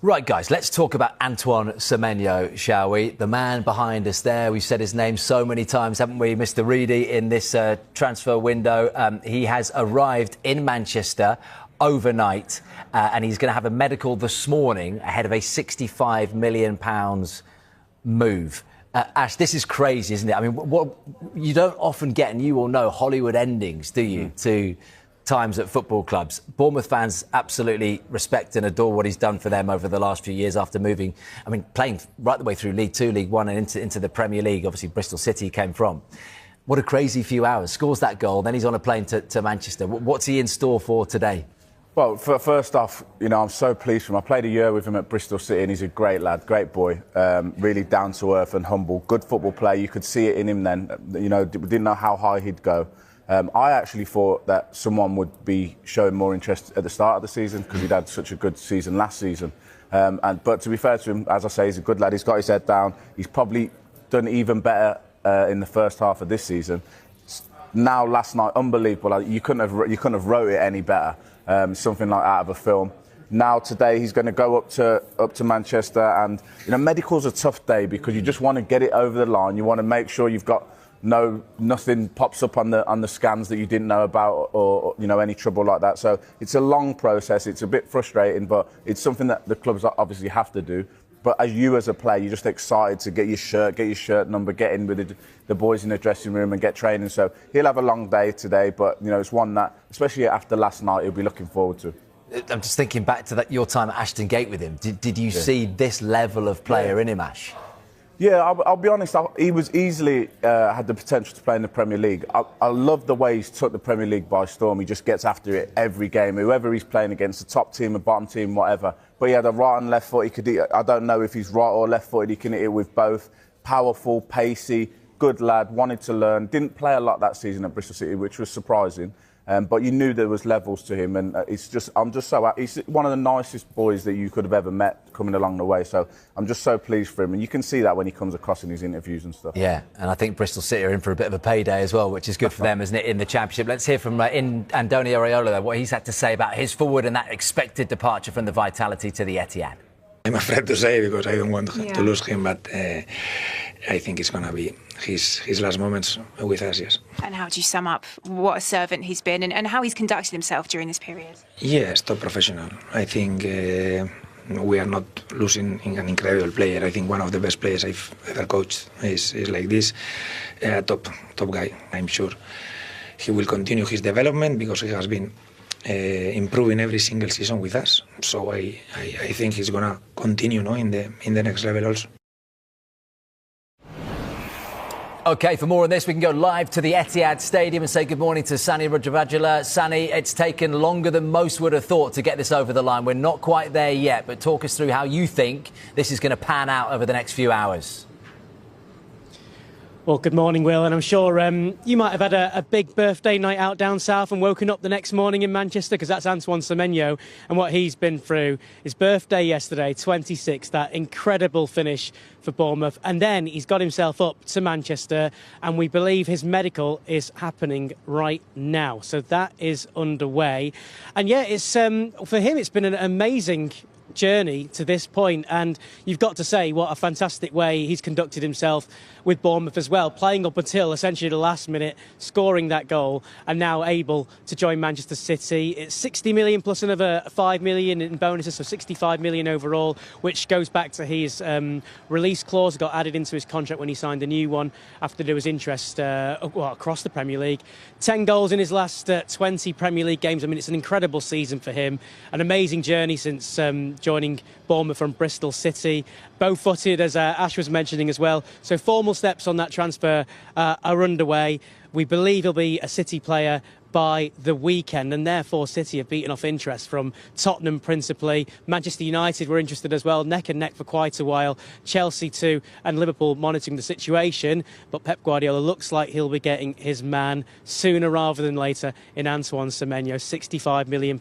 Right, guys, let's talk about Antoine Semenyo, shall we? The man behind us there. We've said his name so many times, haven't we, Mr. Reedy, in this transfer window. He has arrived in Manchester overnight, and he's going to have a medical this morning ahead of a £65 million move. Ash, this is crazy, isn't it? I mean, what you don't often get, and you all know, Hollywood endings, do you, to times at football clubs. Bournemouth fans absolutely respect and adore what he's done for them over the last few years after moving, I mean, playing right the way through League Two, League One and into the Premier League. Obviously, Bristol City came from. What a crazy few hours. Scores that goal, then he's on a plane to Manchester. What's he in store for today? Well, first off, you know, I'm so pleased for him. I played a year with him at Bristol City and he's a great lad, great boy, really down to earth and humble, good football player. You could see it in him then. You know, didn't know how high he'd go. I actually thought that someone would be showing more interest at the start of the season because he'd had such a good season last season. But to be fair to him, as I say, he's a good lad. He's got his head down. He's probably done even better in the first half of this season. Now, last night, unbelievable. You couldn't have wrote it any better. Something like out of a film. Now today he's going to go up to Manchester, and you know, medical's a tough day because you just want to get it over the line. You want to make sure you've got nothing pops up on the scans that you didn't know about, or you know, any trouble like that. So it's a long process. It's a bit frustrating, but it's something that the clubs obviously have to do. But as a player, you're just excited to get your shirt number, get in with the boys in the dressing room and get training. So he'll have a long day today, but you know, it's one that, especially after last night, he'll be looking forward to. I'm just thinking back to your time at Ashton Gate with him. Did you see this level of player in him, Ash? Yeah, I'll be honest, he was easily had the potential to play in the Premier League. I love the way he's took the Premier League by storm. He just gets after it every game, whoever he's playing against, the top team, the bottom team, whatever. But he had a right and left foot. I don't know if he's right or left footed. He can hit it with both. Powerful, pacey, good lad, wanted to learn. Didn't play a lot that season at Bristol City, which was surprising. But you knew there was levels to him, and he's one of the nicest boys that you could have ever met coming along the way. So I'm just so pleased for him, and you can see that when he comes across in his interviews and stuff. Yeah, and I think Bristol City are in for a bit of a payday as well, which is good for them, isn't it, in the Championship? Let's hear from Andoni Iraola there, what he's had to say about his forward and that expected departure from the Vitality to the Etihad. I'm afraid to say because I don't want to lose him, but I think it's going to be his last moments with us, yes. And how do you sum up what a servant he's been and how he's conducted himself during this period? Yes, top professional. I think we are not losing an incredible player. I think one of the best players I've ever coached is like this. Top guy, I'm sure. He will continue his development because he has been improving every single season with us. So I think he's going to continue in the next level also. OK, for more on this, we can go live to the Etihad Stadium and say good morning to Sani Rajavajula. Sani, it's taken longer than most would have thought to get this over the line. We're not quite there yet, but talk us through how you think this is going to pan out over the next few hours. Well, good morning, Will, and I'm sure you might have had a big birthday night out down south and woken up the next morning in Manchester, because that's Antoine Semenyo and what he's been through. His birthday yesterday, 26, that incredible finish for Bournemouth, and then he's got himself up to Manchester, and we believe his medical is happening right now. So that is underway. And yeah, it's for him, it's been an amazing journey to this point, and you've got to say what a fantastic way he's conducted himself with Bournemouth as well, playing up until essentially the last minute, scoring that goal, and now able to join Manchester City. It's 60 million plus another 5 million in bonuses, so 65 million overall, which goes back to his release clause, got added into his contract when he signed a new one after there was interest across the Premier League. 10 goals in his last 20 Premier League games. I mean, it's an incredible season for him, an amazing journey since joining Bournemouth from Bristol City. Bow-footed, as Ash was mentioning as well. So formal steps on that transfer are underway. We believe he'll be a City player by the weekend, and therefore City have beaten off interest from Tottenham principally. Manchester United were interested as well, neck and neck for quite a while. Chelsea too, and Liverpool monitoring the situation. But Pep Guardiola looks like he'll be getting his man sooner rather than later in Antoine Semenyo. £65 million,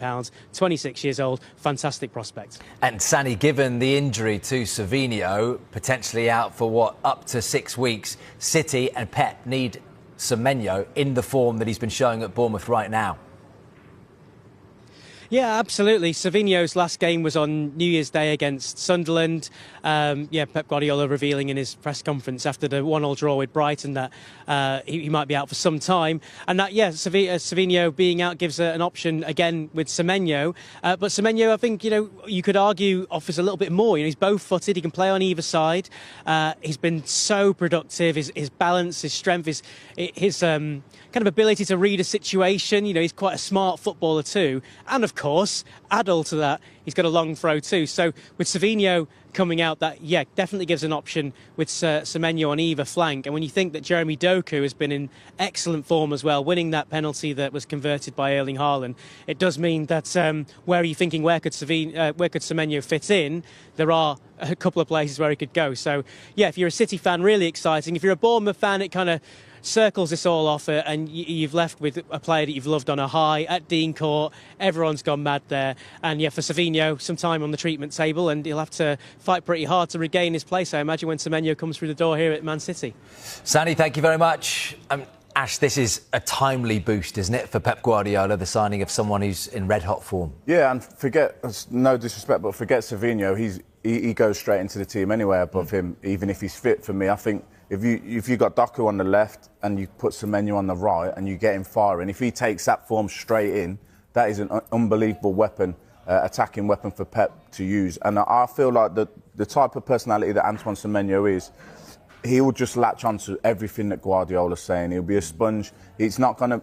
26 years old, fantastic prospect. And Sani, given the injury to Savinho, potentially out for up to 6 weeks, City and Pep need Semenyo in the form that he's been showing at Bournemouth right now. Yeah, absolutely. Semenyo's last game was on New Year's Day against Sunderland. Pep Guardiola revealing in his press conference after the 1-1 draw with Brighton that he might be out for some time. And that, Semenyo being out gives an option again with Semenyo. But Semenyo, I think, you could argue offers a little bit more. He's both-footed. He can play on either side. He's been so productive. His balance, his strength, his kind of ability to read a situation. He's quite a smart footballer too. And of course, add-all to that, he's got a long throw too. So with Semenyo coming out, that definitely gives an option with Semenyo on either flank. And when you think that Jeremy Doku has been in excellent form as well, winning that penalty that was converted by Erling Haaland, it does mean that where are you thinking where could Semenyo fit in? There are a couple of places where he could go. So if you're a City fan, really exciting. If you're a Bournemouth fan, it kind of circles this all off and you've left with a player that you've loved on a high at Dean Court. Everyone's gone mad there. And for Semenyo, some time on the treatment table, and he'll have to fight pretty hard to regain his place, I imagine, when Semenyo comes through the door here at Man City. Sandy, thank you very much. Ash, this is a timely boost, isn't it, for Pep Guardiola, the signing of someone who's in red-hot form? Yeah, and no disrespect, but forget Semenyo. He goes straight into the team anyway above him, even if he's fit for me. I think if you got Doku on the left and you put Semenyo on the right and you get him firing, if he takes that form straight in, that is an unbelievable weapon, attacking weapon for Pep to use. And I feel like the type of personality that Antoine Semenyo is, he will just latch onto everything that Guardiola's saying. He'll be a sponge. It's not gonna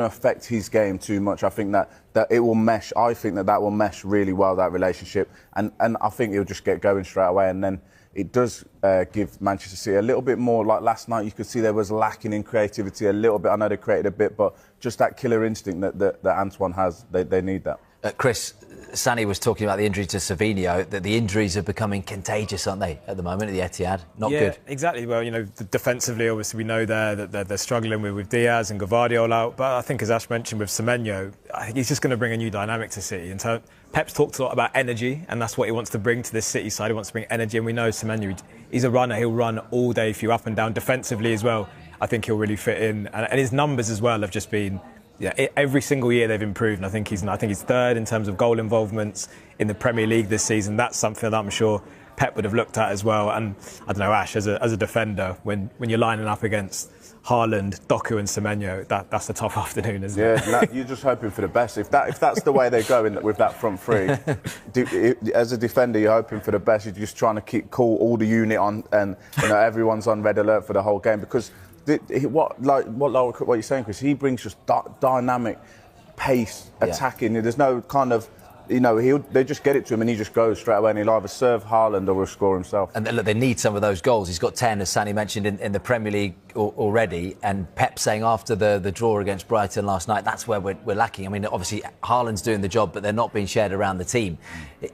affect his game too much. I think that it will mesh. I think that will mesh really well, that relationship. And I think he'll just get going straight away. And then it does give Manchester City a little bit more. Like last night, you could see there was lacking in creativity a little bit. I know they created a bit, but just that killer instinct that Antoine has, they need that. Chris, Sani was talking about the injury to Semenyo, that the injuries are becoming contagious, aren't they, at the moment at the Etihad? Not good. Yeah, exactly. Well, defensively, obviously, we know that they're struggling with Diaz and Gvardiol out. But I think, as Ash mentioned, with Semenyo, I think he's just going to bring a new dynamic to City. And Pep's talked a lot about energy, and that's what he wants to bring to this City side. He wants to bring energy, and we know Semenyo, he's a runner. He'll run all day for you, up and down. Defensively as well, I think he'll really fit in. And his numbers as well have just been... every single year they've improved, and I think he's third in terms of goal involvements in the Premier League this season. That's something that I'm sure Pep would have looked at as well. And I don't know, Ash, as a defender, when you're lining up against Haaland, Doku and Semenyo, that's a tough afternoon, isn't it? Yeah, you're just hoping for the best. If that's the way they go with that front three, as a defender, you're hoping for the best. You're just trying to keep cool, all the unit on, and everyone's on red alert for the whole game, because what you're saying, Chris, he brings just dynamic pace, attacking. There's no kind of, they just get it to him and he just goes straight away, and he'll either serve Haaland or he'll score himself. And look, they need some of those goals. He's got 10, as Sani mentioned, in the Premier League already. And Pep saying after the draw against Brighton last night, that's where we're lacking. I mean, obviously, Haaland's doing the job, but they're not being shared around the team.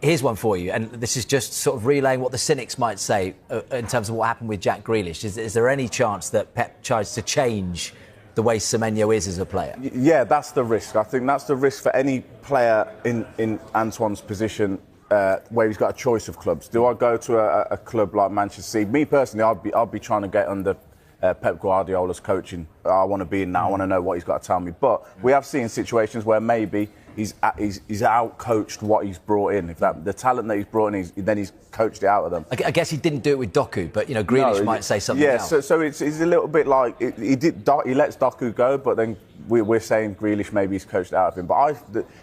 Here's one for you, and this is just sort of relaying what the cynics might say in terms of what happened with Jack Grealish. Is there any chance that Pep tries to change the way Semenyo is as a player? Yeah, that's the risk. I think that's the risk for any player in Antoine's position, where he's got a choice of clubs. Do I go to a club like Manchester City? Me personally, I'd be trying to get under Pep Guardiola's coaching. I want to be in that. I want to know what he's got to tell me. But we have seen situations where maybe he's out-coached what he's brought in. If the talent that he's brought in, then he's coached it out of them. I guess he didn't do it with Doku, but Grealish might say something else. Yeah, so it's a little bit like he lets Doku go, but then we're saying Grealish maybe he's coached out of him. But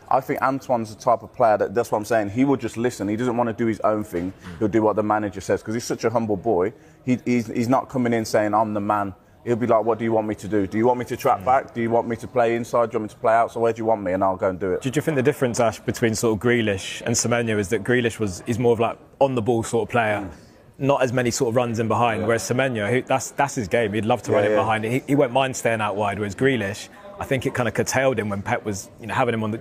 I think Antoine's the type of player that's what I'm saying. He will just listen. He doesn't want to do his own thing. He'll do what the manager says, because he's such a humble boy. He's not coming in saying, I'm the man. He'll be like, what do you want me to do? Do you want me to track back? Do you want me to play inside? Do you want me to play outside? Where do you want me? And I'll go and do it. Do you think the difference, Ash, between sort of Grealish and Semenyo is that Grealish is more of like on-the-ball sort of player, not as many sort of runs in behind, whereas Semenyo, that's his game. He'd love to run in behind. He won't mind staying out wide, whereas Grealish, I think it kind of curtailed him when Pep was having him on the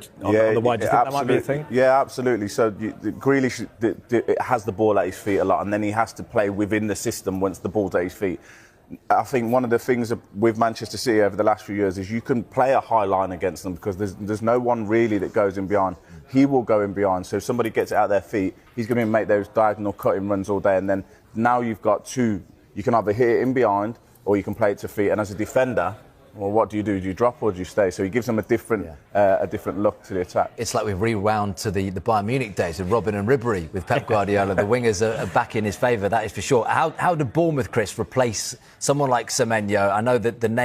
wide. Do you think that might be a thing? Yeah, absolutely. So Grealish has the ball at his feet a lot, and then he has to play within the system once the ball's at his feet. I think one of the things with Manchester City over the last few years is you can play a high line against them, because there's no one really that goes in behind. He will go in behind. So if somebody gets it out their feet, he's going to make those diagonal cutting runs all day. And then now you've got two. You can either hit it in behind or you can play it to feet. And as a defender, Well, what do? Do you drop or do you stay? So he gives them a different look to the attack. It's like we've rewound to the Bayern Munich days of Robin and Ribéry with Pep Guardiola. The wingers are back in his favour, that is for sure. How did Bournemouth, Chris, replace someone like Semenyo? I know that the name